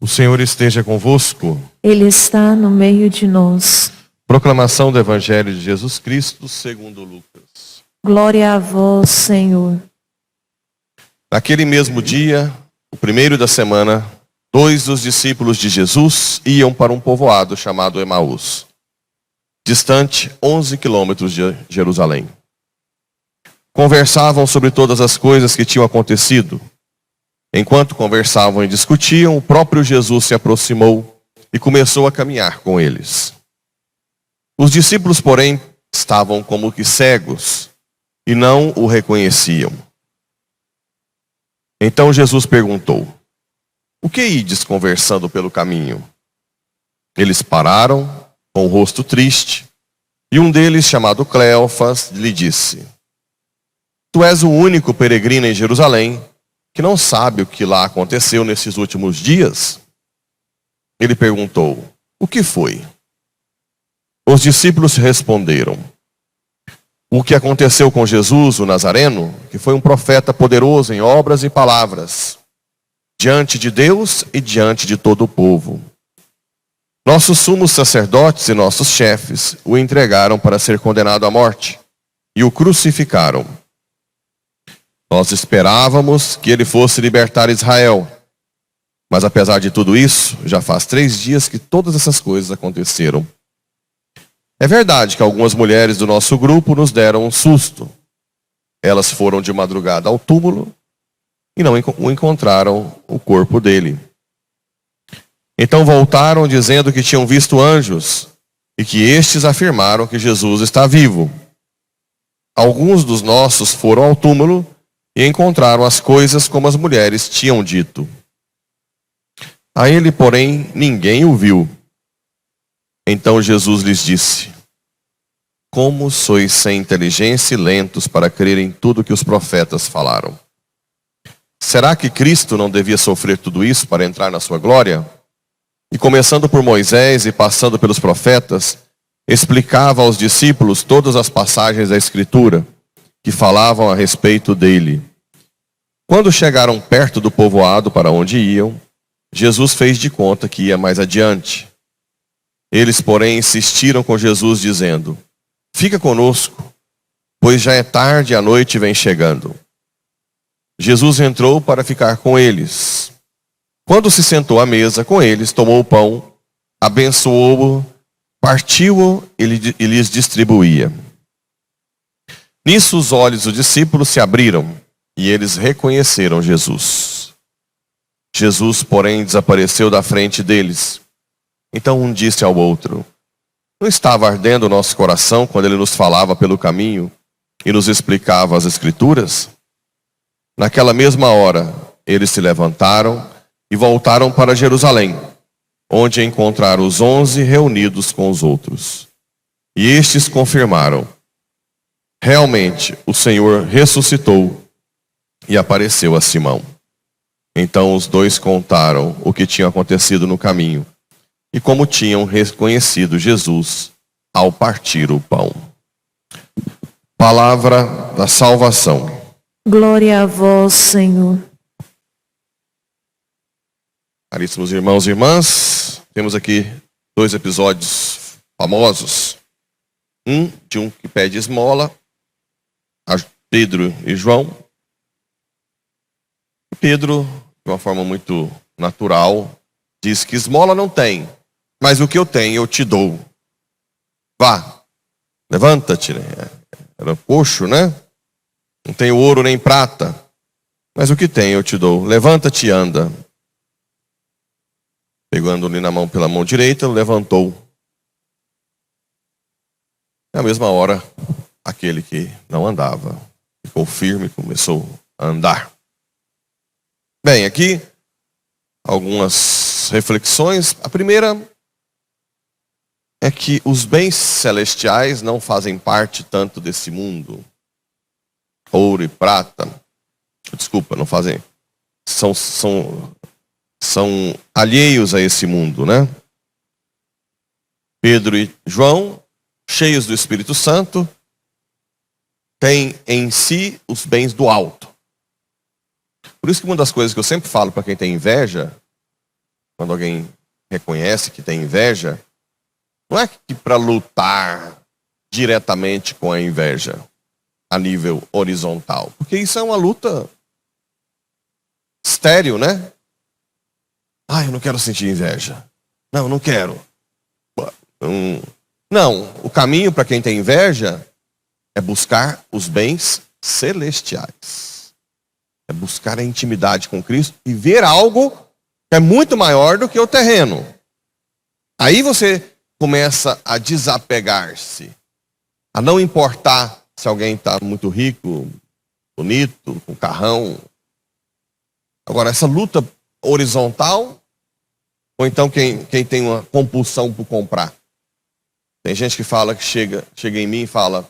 O Senhor esteja convosco. Ele está no meio de nós. Proclamação do Evangelho de Jesus Cristo segundo Lucas. Glória a vós, Senhor. Naquele mesmo dia, o primeiro da semana, 2 dos discípulos de Jesus iam para um povoado chamado Emaús, distante 11 quilômetros de Jerusalém. Conversavam sobre todas as coisas que tinham acontecido. Enquanto conversavam e discutiam, o próprio Jesus se aproximou e começou a caminhar com eles. Os discípulos, porém, estavam como que cegos e não o reconheciam. Então Jesus perguntou: "O que ides conversando pelo caminho?" Eles pararam, com o rosto triste, e um deles, chamado Cleofas, lhe disse: "Tu és o único peregrino em Jerusalém que não sabe o que lá aconteceu nesses últimos dias?" Ele perguntou: "O que foi?" Os discípulos responderam: "O que aconteceu com Jesus, o Nazareno, que foi um profeta poderoso em obras e palavras, diante de Deus e diante de todo o povo. Nossos sumos sacerdotes e nossos chefes o entregaram para ser condenado à morte e o crucificaram. Nós esperávamos que ele fosse libertar Israel. Mas apesar de tudo isso, já faz 3 dias que todas essas coisas aconteceram. É verdade que algumas mulheres do nosso grupo nos deram um susto. Elas foram de madrugada ao túmulo e não encontraram o corpo dele. Então voltaram dizendo que tinham visto anjos e que estes afirmaram que Jesus está vivo. Alguns dos nossos foram ao túmulo e encontraram as coisas como as mulheres tinham dito. A ele, porém, ninguém o viu." Então Jesus lhes disse: "Como sois sem inteligência e lentos para crer em tudo que os profetas falaram? Será que Cristo não devia sofrer tudo isso para entrar na sua glória? E começando por Moisés e passando pelos profetas, explicava aos discípulos todas as passagens da Escritura que falavam a respeito dele. Quando chegaram perto do povoado para onde iam, Jesus fez de conta que ia mais adiante. Eles, porém, insistiram com Jesus, dizendo: "Fica conosco, pois já é tarde e a noite vem chegando." Jesus entrou para ficar com eles. Quando se sentou à mesa com eles, tomou o pão, abençoou-o, partiu-o e lhes distribuía. Nisso os olhos dos discípulos se abriram e eles reconheceram Jesus. Jesus, porém, desapareceu da frente deles. Então um disse ao outro: "Não estava ardendo o nosso coração quando ele nos falava pelo caminho e nos explicava as Escrituras?" Naquela mesma hora, eles se levantaram e voltaram para Jerusalém, onde encontraram os 11 reunidos com os outros. E estes confirmaram: "Realmente, o Senhor ressuscitou e apareceu a Simão." Então os dois contaram o que tinha acontecido no caminho e como tinham reconhecido Jesus ao partir o pão. Palavra da salvação. Glória a vós, Senhor. Caríssimos irmãos e irmãs, temos aqui 2 episódios famosos. Um de um que pede esmola, a Pedro e João. Pedro, de uma forma muito natural, diz que esmola não tem, mas o que eu tenho eu te dou. Vá, levanta-te. Era coxo, né? Não tenho ouro nem prata, mas o que tenho eu te dou. Levanta-te e anda. Pegando-lhe na mão pela mão direita, levantou. Na mesma hora, aquele que não andava ficou firme e começou a andar. Bem, aqui algumas reflexões. A primeira é que os bens celestiais não fazem parte tanto desse mundo. Ouro e prata, desculpa, não fazem são alheios a esse mundo, né? Pedro e João, cheios do Espírito Santo, têm em si os bens do alto. Por isso que uma das coisas que eu sempre falo para quem tem inveja, quando alguém reconhece que tem inveja, não é que para lutar diretamente com a inveja a nível horizontal, porque isso é uma luta estéril, né? Eu não quero sentir inveja. Não quero. Não, o caminho para quem tem inveja é buscar os bens celestiais. É buscar a intimidade com Cristo e ver algo que é muito maior do que o terreno. Aí você começa a desapegar-se, a não importar se alguém está muito rico, bonito, com carrão. Agora, essa luta horizontal, ou então quem tem uma compulsão por comprar. Tem gente que fala, que chega em mim e fala,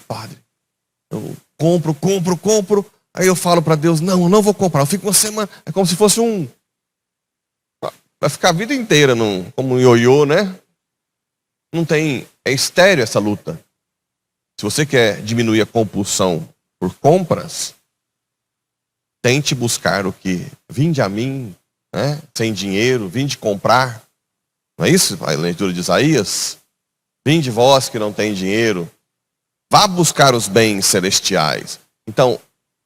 padre, eu compro. Aí eu falo para Deus, não vou comprar. Eu fico uma semana, é como se fosse vai ficar a vida inteira como um ioiô, né? Não tem, é estéril essa luta. Se você quer diminuir a compulsão por compras, tente buscar o que? Vinde a mim, né? Sem dinheiro, vinde comprar. Não é isso? A leitura de Isaías. Vinde vós que não tem dinheiro. Vá buscar os bens celestiais. Então,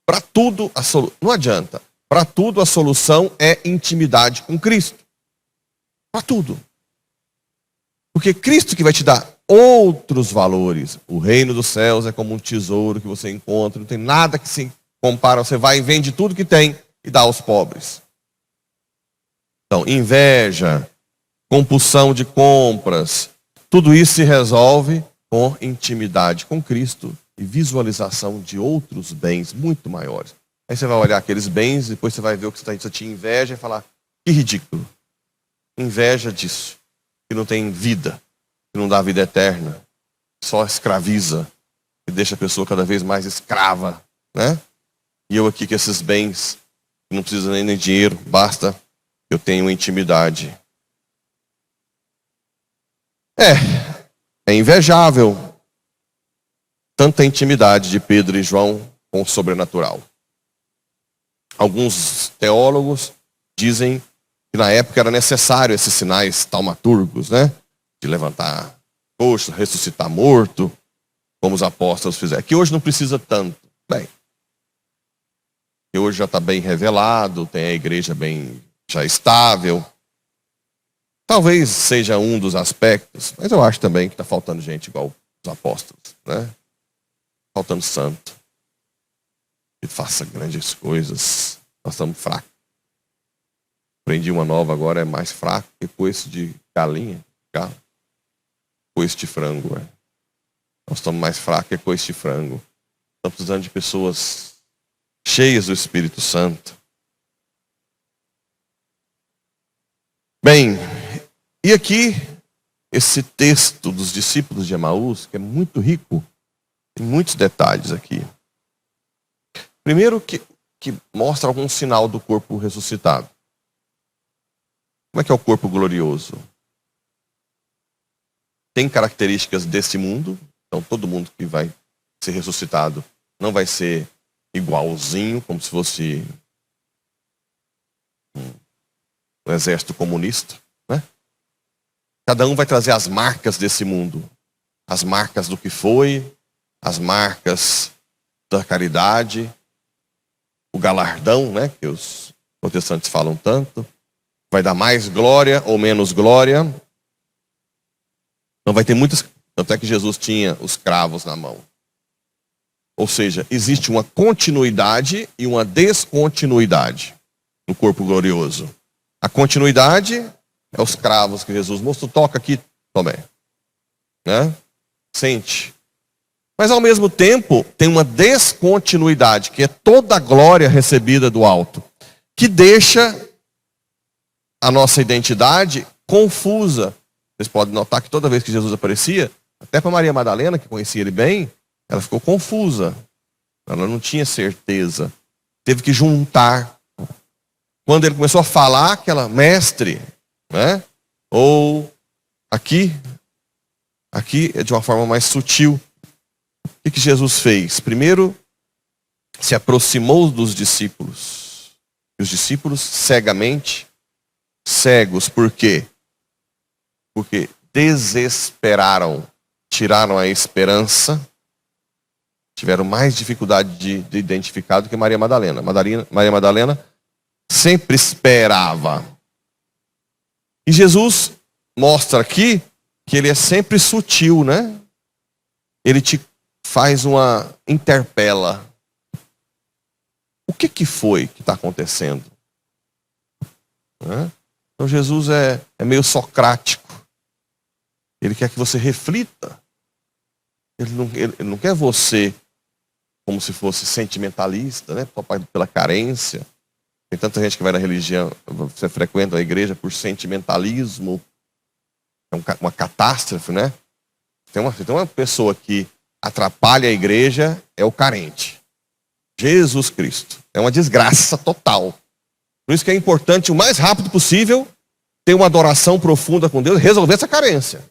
para tudo, não adianta. Para tudo a solução é intimidade com Cristo. Para tudo. Porque Cristo que vai te dar outros valores. O reino dos céus é como um tesouro que você encontra. Não tem nada que se compara. Você vai e vende tudo que tem e dá aos pobres. Então, inveja, compulsão de compras, tudo isso se resolve com intimidade com Cristo e visualização de outros bens muito maiores. Aí você vai olhar aqueles bens, depois você vai ver o que você tinha inveja e falar, que ridículo. Inveja disso, que não tem vida, que não dá vida eterna, só escraviza, que deixa a pessoa cada vez mais escrava, né? E eu aqui com esses bens, não precisa nem de dinheiro, basta que eu tenha intimidade. É invejável tanta intimidade de Pedro e João com o sobrenatural. Alguns teólogos dizem que na época era necessário esses sinais taumaturgos, né? De levantar coxo, ressuscitar morto, como os apóstolos fizeram. Que hoje não precisa tanto. Bem, que hoje já está bem revelado, tem a igreja bem já estável. Talvez seja um dos aspectos, mas eu acho também que está faltando gente igual os apóstolos, né? Faltando santo. Que faça grandes coisas. Nós estamos fracos. Aprendi uma nova agora, é mais fraco que coice de galinha. Coice de frango. Nós estamos mais fracos que coice de frango. Estamos precisando de pessoas cheias do Espírito Santo. Bem, e aqui, esse texto dos discípulos de Emaús, que é muito rico, tem muitos detalhes aqui. Primeiro que mostra algum sinal do corpo ressuscitado. Como é que é o corpo glorioso? Tem características desse mundo, então todo mundo que vai ser ressuscitado não vai ser igualzinho, como se fosse um exército comunista, né? Cada um vai trazer as marcas desse mundo, as marcas do que foi, as marcas da caridade, o galardão, né, que os protestantes falam tanto. Vai dar mais glória ou menos glória. Não vai ter muitas. Tanto é que Jesus tinha os cravos na mão. Ou seja, existe uma continuidade e uma descontinuidade no corpo glorioso. A continuidade é os cravos que Jesus mostrou. Toca aqui, Tomé. Né? Sente. Mas ao mesmo tempo, tem uma descontinuidade, que é toda a glória recebida do alto, que deixa a nossa identidade confusa. Vocês podem notar que toda vez que Jesus aparecia, até para Maria Madalena, que conhecia ele bem, ela ficou confusa. Ela não tinha certeza. Teve que juntar quando ele começou a falar, aquela mestre, né? Ou aqui é de uma forma mais sutil. O que Jesus fez? Primeiro, se aproximou dos discípulos. E os discípulos cegamente, cegos, por quê? Porque desesperaram, tiraram a esperança, tiveram mais dificuldade de identificar do que Maria Madalena. Maria Madalena sempre esperava. E Jesus mostra aqui que ele é sempre sutil, né? Ele te faz uma interpela. O que foi que está acontecendo? Então Jesus é meio socrático. Ele quer que você reflita. Ele não quer você como se fosse sentimentalista, né? Pela carência. Tem tanta gente que vai na religião, você frequenta a igreja por sentimentalismo. É uma catástrofe, né? Tem uma pessoa que atrapalha a igreja, é o carente. Jesus Cristo. É uma desgraça total. Por isso que é importante, o mais rápido possível, ter uma adoração profunda com Deus e resolver essa carência.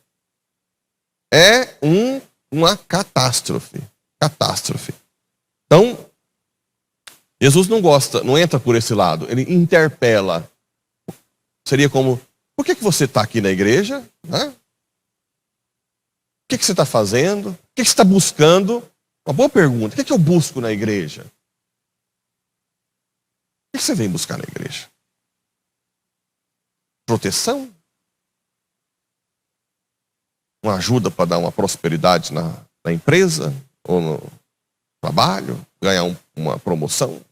É uma catástrofe. Catástrofe. Então, Jesus não entra por esse lado. Ele interpela. Seria como, por que você está aqui na igreja? Né? O que você está fazendo? O que você está buscando? Uma boa pergunta. O que eu busco na igreja? O que você vem buscar na igreja? Proteção? Uma ajuda para dar uma prosperidade na empresa? Ou no trabalho? Ganhar uma promoção?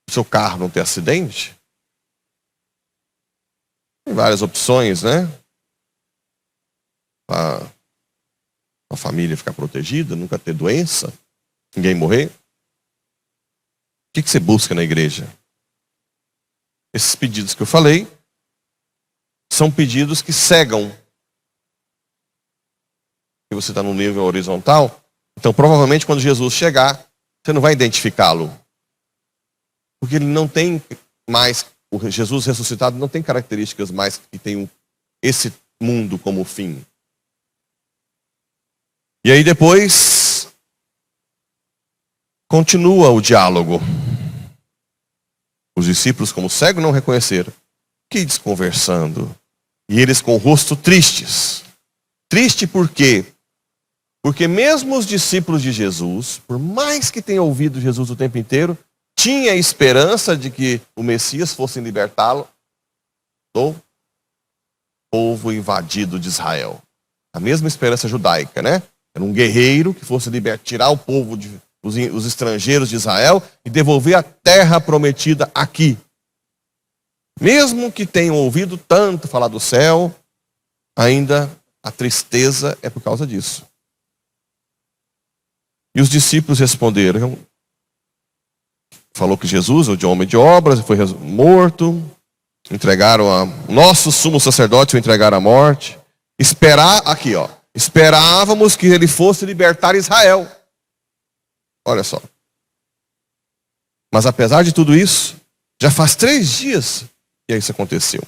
O seu carro não ter acidente? Tem várias opções, né? Para a família ficar protegida, nunca ter doença, ninguém morrer. O que você busca na igreja? Esses pedidos que eu falei são pedidos que cegam. Se você está no nível horizontal, então provavelmente quando Jesus chegar, você não vai identificá-lo. Porque ele não tem mais, o Jesus ressuscitado não tem características mais que tem esse mundo como fim. E aí depois continua o diálogo. Os discípulos, como cegos, não reconheceram. Que desconversando. E eles com o rosto tristes. Triste por quê? Porque mesmo os discípulos de Jesus, por mais que tenham ouvido Jesus o tempo inteiro, tinha esperança de que o Messias fosse libertá-lo do povo invadido de Israel. A mesma esperança judaica, né? Era um guerreiro que fosse tirar o povo, os estrangeiros de Israel e devolver a terra prometida aqui. Mesmo que tenham ouvido tanto falar do céu, ainda a tristeza é por causa disso. E os discípulos responderam, falou que Jesus, o homem de obras, foi morto, entregaram nosso sumo sacerdote, o entregaram à morte. Esperávamos que ele fosse libertar Israel. Olha só. Mas apesar de tudo isso, já faz 3 dias que isso aconteceu.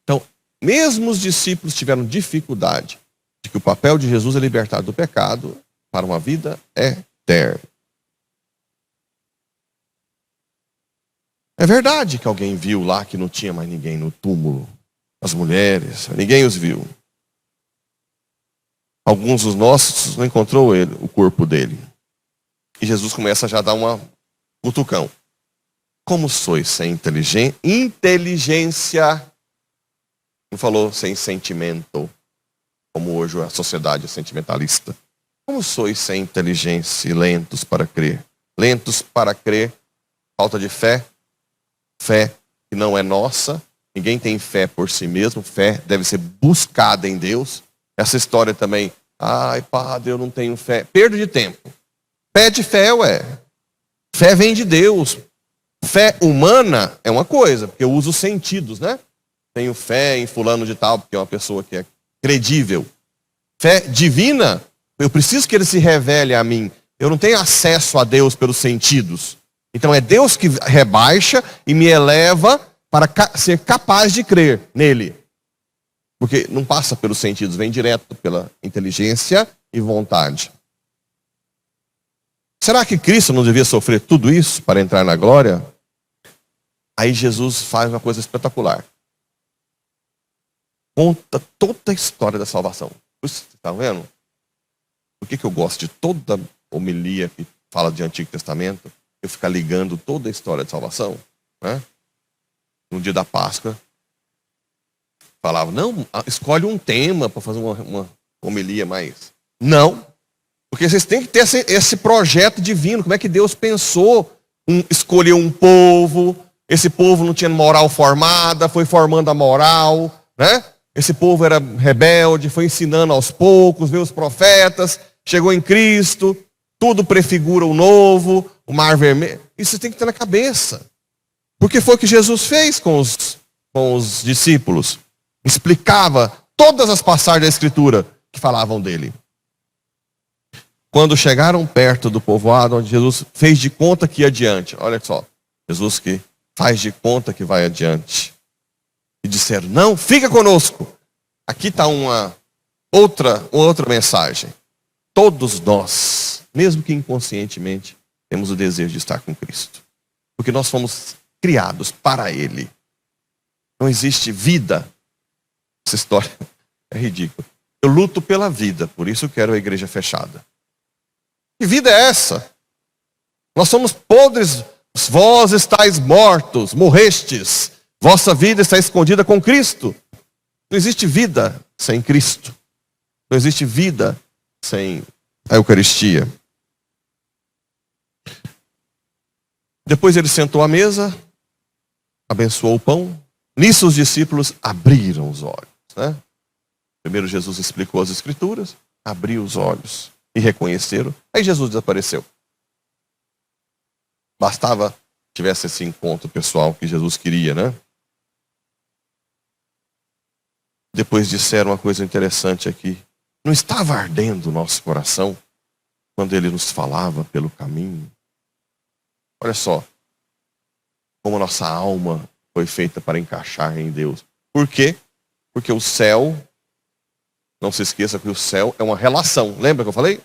Então, mesmo os discípulos tiveram dificuldade de que o papel de Jesus é libertar do pecado para uma vida eterna. É verdade que alguém viu lá que não tinha mais ninguém no túmulo. As mulheres, ninguém os viu. Alguns dos nossos não encontrou o corpo dele. E Jesus começa já a dar uma cutucão. Como sois sem inteligência? Não falou sem sentimento, como hoje a sociedade é sentimentalista. Como sois sem inteligência e lentos para crer? Lentos para crer, falta de fé. Fé que não é nossa. Ninguém tem fé por si mesmo. Fé deve ser buscada em Deus. Essa história também, ai padre, eu não tenho fé. Perda de tempo. Pede fé, ué. Fé vem de Deus. Fé humana é uma coisa, porque eu uso os sentidos, né? Tenho fé em fulano de tal, porque é uma pessoa que é credível. Fé divina, eu preciso que ele se revele a mim. Eu não tenho acesso a Deus pelos sentidos. Então é Deus que rebaixa e me eleva para ser capaz de crer nele. Porque não passa pelos sentidos, vem direto pela inteligência e vontade. Será que Cristo não devia sofrer tudo isso para entrar na glória? Aí Jesus faz uma coisa espetacular. Conta toda a história da salvação. Você está vendo? Por que eu gosto de toda homilia que fala de Antigo Testamento? Eu ficar ligando toda a história de salvação, né? No dia da Páscoa, falava, não, escolhe um tema para fazer uma homilia mais. Não, porque vocês têm que ter esse projeto divino. Como é que Deus pensou escolher um povo? Esse povo não tinha moral formada, foi formando a moral, né? Esse povo era rebelde, foi ensinando aos poucos, veio os profetas, chegou em Cristo, tudo prefigura o novo, o mar vermelho. Isso tem que ter na cabeça. Porque foi o que Jesus fez com os discípulos. Explicava todas as passagens da Escritura que falavam dele. Quando chegaram perto do povoado, onde Jesus fez de conta que ia adiante. Olha só, Jesus que faz de conta que vai adiante. E disseram, não, fica conosco. Aqui está uma outra mensagem. Todos nós, mesmo que inconscientemente, temos o desejo de estar com Cristo. Porque nós fomos criados para Ele. Não existe vida. Essa história é ridícula. Eu luto pela vida, por isso eu quero a igreja fechada. Que vida é essa? Nós somos podres, vós estáis mortos, morrestes. Vossa vida está escondida com Cristo. Não existe vida sem Cristo. Não existe vida sem a Eucaristia. Depois ele sentou à mesa, abençoou o pão. Nisso os discípulos abriram os olhos, né? Primeiro Jesus explicou as Escrituras, abriu os olhos e reconheceram. Aí Jesus desapareceu. Bastava que tivesse esse encontro pessoal que Jesus queria, né? Depois disseram uma coisa interessante aqui. Não estava ardendo o nosso coração quando ele nos falava pelo caminho? Olha só, como a nossa alma foi feita para encaixar em Deus. Por quê? Porque o céu, não se esqueça que o céu é uma relação. Lembra que eu falei? O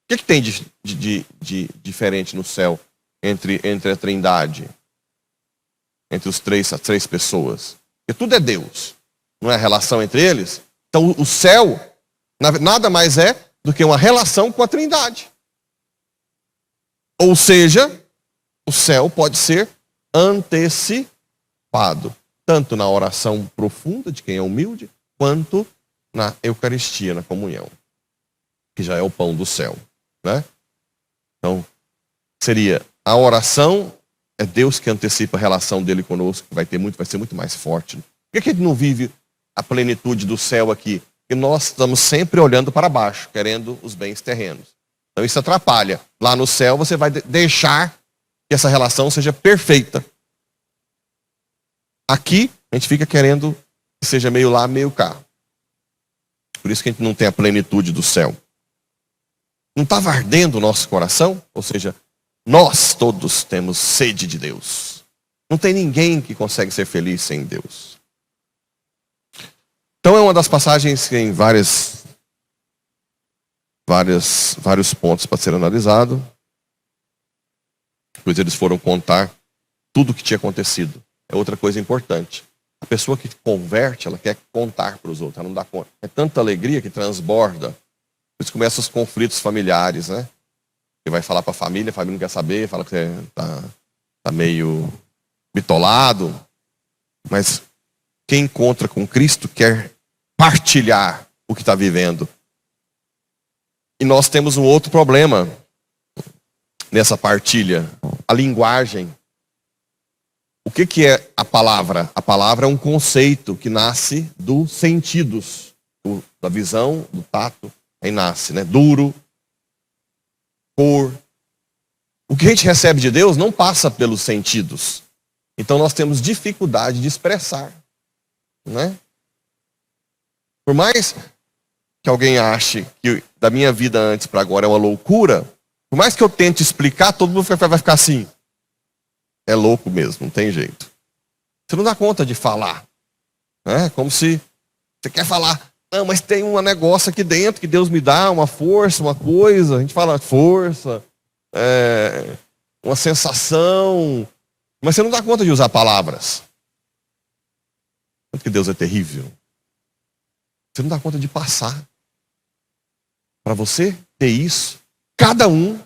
que tem de diferente no céu entre a Trindade? Entre as três pessoas? Porque tudo é Deus. Não é a relação entre eles? Então o céu nada mais é do que uma relação com a Trindade. Ou seja, o céu pode ser antecipado, tanto na oração profunda de quem é humilde, quanto na Eucaristia, na comunhão, que já é o pão do céu, né? Então, seria a oração, é Deus que antecipa a relação dele conosco, que vai ser muito mais forte. Por que a gente não vive a plenitude do céu aqui? Porque nós estamos sempre olhando para baixo, querendo os bens terrenos. Então isso atrapalha. Lá no céu você vai deixar que essa relação seja perfeita. Aqui a gente fica querendo que seja meio lá, meio cá. Por isso que a gente não tem a plenitude do céu. Não estava ardendo o nosso coração? Ou seja, nós todos temos sede de Deus. Não tem ninguém que consegue ser feliz sem Deus. Então é uma das passagens que tem vários pontos para ser analisado. Depois eles foram contar tudo o que tinha acontecido. É outra coisa importante. A pessoa que converte, ela quer contar para os outros, ela não dá conta. É tanta alegria que transborda. Por isso começam os conflitos familiares, né? Você vai falar para a família não quer saber, fala que você tá meio bitolado. Mas quem encontra com Cristo quer partilhar o que está vivendo. E nós temos um outro problema nessa partilha. A linguagem. O que é a palavra? A palavra é um conceito que nasce dos sentidos. Da visão, do tato. Aí nasce, né? Duro, cor. O que a gente recebe de Deus não passa pelos sentidos. Então nós temos dificuldade de expressar, né? Por mais que alguém ache que da minha vida antes para agora é uma loucura, por mais que eu tente explicar, todo mundo vai ficar assim. é louco mesmo, não tem jeito. Você não dá conta de falar. É como se você quer falar, não, mas tem um negócio aqui dentro que Deus me dá, uma força, uma coisa. A gente fala força, uma sensação, mas você não dá conta de usar palavras. Tanto que Deus é terrível. Você não dá conta de passar. Para você ter isso, cada um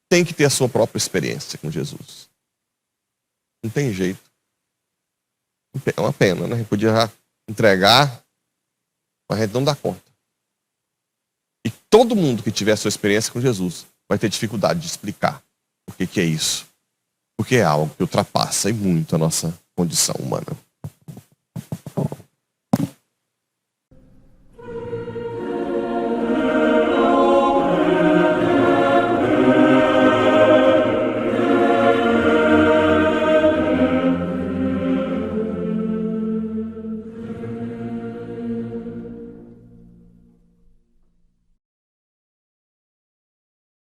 tem que ter a sua própria experiência com Jesus. Não tem jeito. É uma pena, né? A gente podia entregar, mas a gente não dá conta. E todo mundo que tiver a sua experiência com Jesus vai ter dificuldade de explicar o que é isso. Porque é algo que ultrapassa e muito a nossa condição humana.